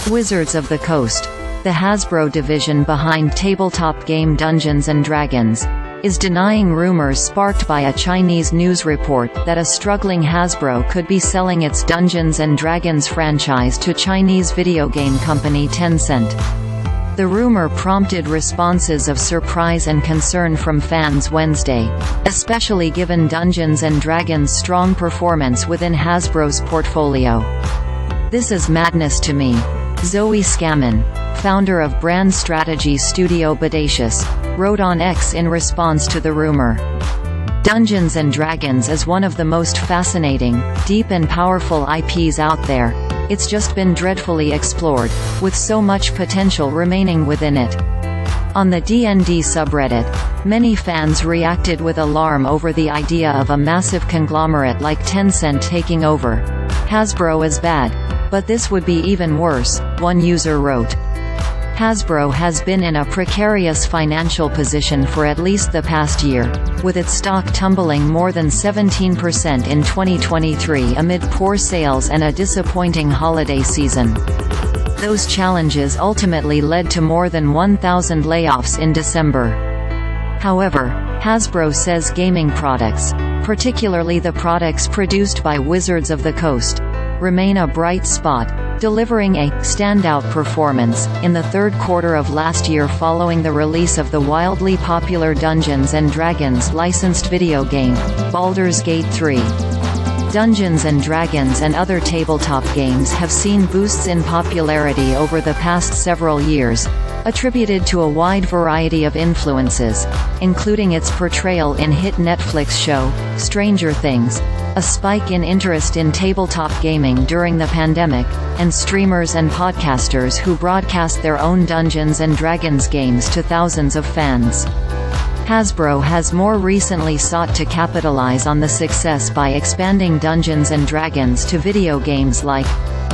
Wizards of the Coast, the Hasbro division behind tabletop game Dungeons & Dragons, is denying rumors sparked by a Chinese news report that a struggling Hasbro could be selling its Dungeons & Dragons franchise to Chinese video game company Tencent. The rumor prompted responses of surprise and concern from fans Wednesday, especially given Dungeons & Dragons' strong performance within Hasbro's portfolio. "This is madness to me," Zoe Scammon, founder of brand strategy studio Bodacious, wrote on X in response to the rumor. "Dungeons & Dragons is one of the most fascinating, deep and powerful IPs out there. It's just been dreadfully explored, with so much potential remaining within it." On the D&D subreddit, many fans reacted with alarm over the idea of a massive conglomerate like Tencent taking over. "Hasbro is bad, but this would be even worse," one user wrote. Hasbro has been in a precarious financial position for at least the past year, with its stock tumbling more than 17% in 2023 amid poor sales and a disappointing holiday season. Those challenges ultimately led to more than 1,000 layoffs in December. However, Hasbro says gaming products, particularly the products produced by Wizards of the Coast, remain a bright spot, delivering a standout performance in the third quarter of last year following the release of the wildly popular Dungeons & Dragons licensed video game, Baldur's Gate 3. Dungeons & Dragons and other tabletop games have seen boosts in popularity over the past several years, attributed to a wide variety of influences, including its portrayal in hit Netflix show, Stranger Things, a spike in interest in tabletop gaming during the pandemic, and streamers and podcasters who broadcast their own Dungeons & Dragons games to thousands of fans. Hasbro has more recently sought to capitalize on the success by expanding Dungeons & Dragons to video games like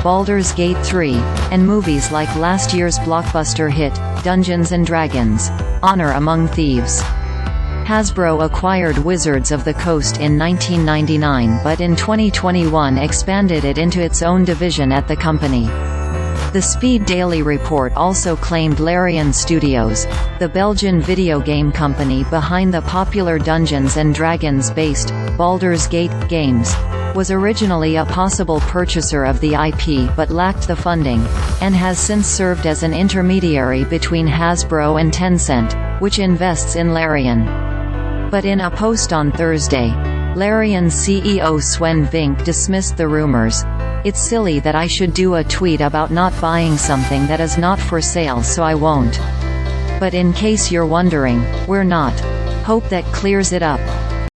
Baldur's Gate 3, and movies like last year's blockbuster hit, Dungeons & Dragons: Honor Among Thieves. Hasbro acquired Wizards of the Coast in 1999 but in 2021 expanded it into its own division at the company. The Speed Daily report also claimed Larian Studios, the Belgian video game company behind the popular Dungeons & Dragons-based Baldur's Gate games, was originally a possible purchaser of the IP but lacked the funding, and has since served as an intermediary between Hasbro and Tencent, which invests in Larian. But in a post on Thursday, Larian CEO Swen Vink dismissed the rumors. "It's silly that I should do a tweet about not buying something that is not for sale, so I won't. But in case you're wondering, we're not. Hope that clears it up."